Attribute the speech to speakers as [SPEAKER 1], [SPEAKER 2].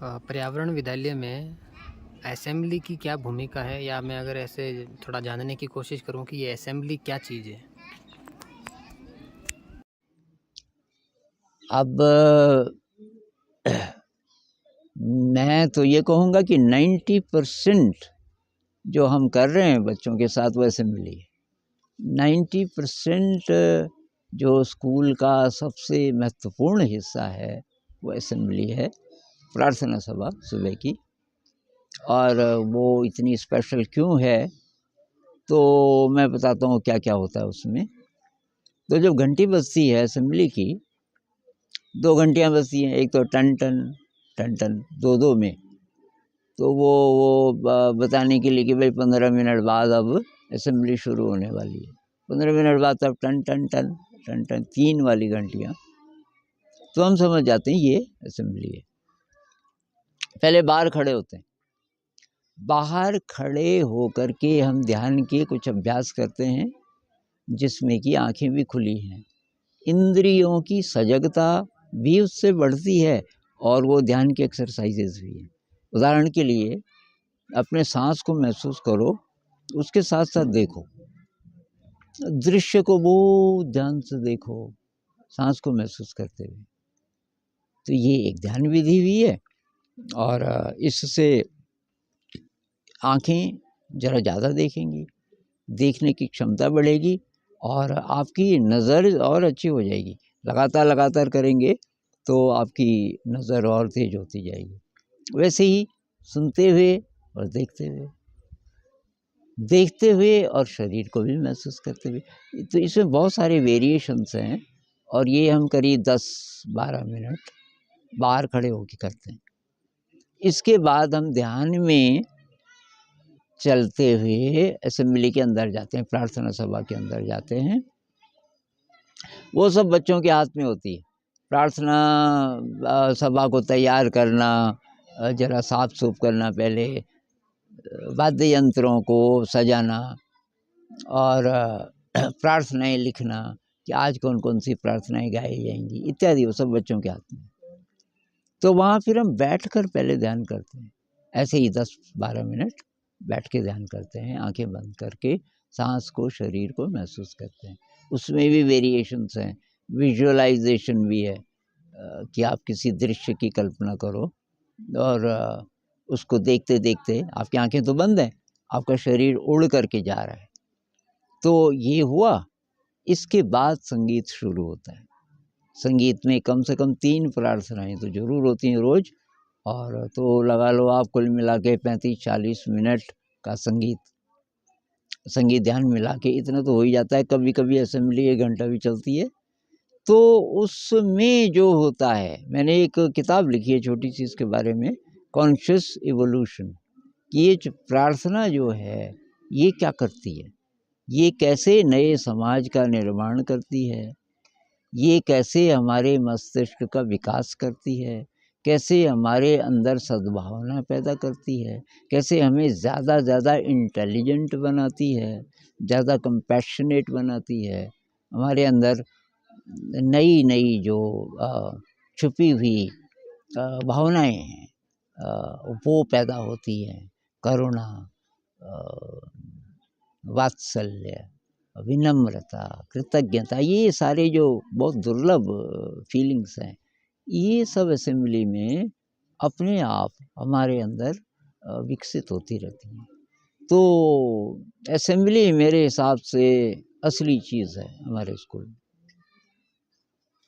[SPEAKER 1] पर्यावरण विद्यालय में असेंबली की क्या भूमिका है? या मैं अगर ऐसे थोड़ा जानने की कोशिश करूँ कि ये असेंबली क्या चीज़ है?
[SPEAKER 2] अब मैं तो ये कहूँगा कि 90% जो हम कर रहे हैं बच्चों के साथ वो असेंबली है। 90% जो स्कूल का सबसे महत्वपूर्ण हिस्सा है वो असेंबली है, प्रार्थना सभा सुबह की। और वो इतनी स्पेशल क्यों है, तो मैं बताता हूँ क्या क्या होता है उसमें। तो जब घंटी बजती है असेंबली की, 2 घंटियाँ बजती हैं, एक तो टन टन टन टन, दो दो में। तो वो बताने के लिए कि भाई 15 मिनट बाद अब असेंबली शुरू होने वाली है। 15 मिनट बाद तब टन टन टन टन टन 3 वाली घंटियाँ, तो हम समझ जाते हैं ये असेंबली है। पहले बाहर खड़े होते हैं, बाहर खड़े होकर के हम ध्यान के कुछ अभ्यास करते हैं, जिसमें कि आँखें भी खुली हैं, इंद्रियों की सजगता भी उससे बढ़ती है और वो ध्यान की एक्सरसाइजेज भी हैं। उदाहरण के लिए अपने सांस को महसूस करो, उसके साथ साथ देखो, दृश्य को बहुत ध्यान से देखो, सांस को महसूस करते हुए। तो ये एक ध्यान विधि भी है और इससे आँखें ज़रा ज़्यादा देखेंगी, देखने की क्षमता बढ़ेगी और आपकी नज़र और अच्छी हो जाएगी। लगातार करेंगे तो आपकी नज़र और तेज होती जाएगी। वैसे ही सुनते हुए और देखते हुए और शरीर को भी महसूस करते हुए। तो इसमें बहुत सारे वेरिएशंस हैं और ये हम करीब 10-12 मिनट बाहर खड़े होकर करते हैं। इसके बाद हम ध्यान में चलते हुए असेंबली के अंदर जाते हैं, प्रार्थना सभा के अंदर जाते हैं। वो सब बच्चों के हाथ में होती है। प्रार्थना सभा को तैयार करना, ज़रा साफ सूफ करना, पहले वाद्य यंत्रों को सजाना और प्रार्थनाएं लिखना कि आज कौन कौन सी प्रार्थनाएं गाई जाएंगी इत्यादि, वो सब बच्चों के हाथ में। तो वहाँ फिर हम बैठकर पहले ध्यान करते हैं, ऐसे ही 10-12 मिनट बैठ के ध्यान करते हैं, आंखें बंद करके सांस को, शरीर को महसूस करते हैं। उसमें भी वेरिएशंस हैं, विजुअलाइजेशन भी है कि आप किसी दृश्य की कल्पना करो और उसको देखते देखते आपकी आंखें तो बंद हैं, आपका शरीर उड़ करके जा रहा है। तो ये हुआ। इसके बाद संगीत शुरू होता है। संगीत में कम से कम 3 प्रार्थनाएं तो ज़रूर होती हैं रोज़, और तो लगा लो आप कुल मिला के 35-40 मिनट का संगीत ध्यान मिला के इतना तो हो ही जाता है। कभी कभी असेंबली 1 घंटा भी चलती है। तो उसमें जो होता है, मैंने एक किताब लिखी है छोटी सी इसके बारे में, कॉन्शियस इवोल्यूशन, कि ये जो प्रार्थना जो है ये क्या करती है, ये कैसे नए समाज का निर्माण करती है, ये कैसे हमारे मस्तिष्क का विकास करती है, कैसे हमारे अंदर सद्भावना पैदा करती है, कैसे हमें ज़्यादा इंटेलिजेंट बनाती है, ज़्यादा कंपैशनेट बनाती है, हमारे अंदर नई नई जो छुपी हुई भावनाएं हैं वो पैदा होती हैं, करुणा, वात्सल्य, विनम्रता, कृतज्ञता, ये सारे जो बहुत दुर्लभ फीलिंग्स हैं, ये सब असेंबली में अपने आप हमारे अंदर विकसित होती रहती हैं। तो असेंबली मेरे हिसाब से असली चीज़ है हमारे स्कूल में।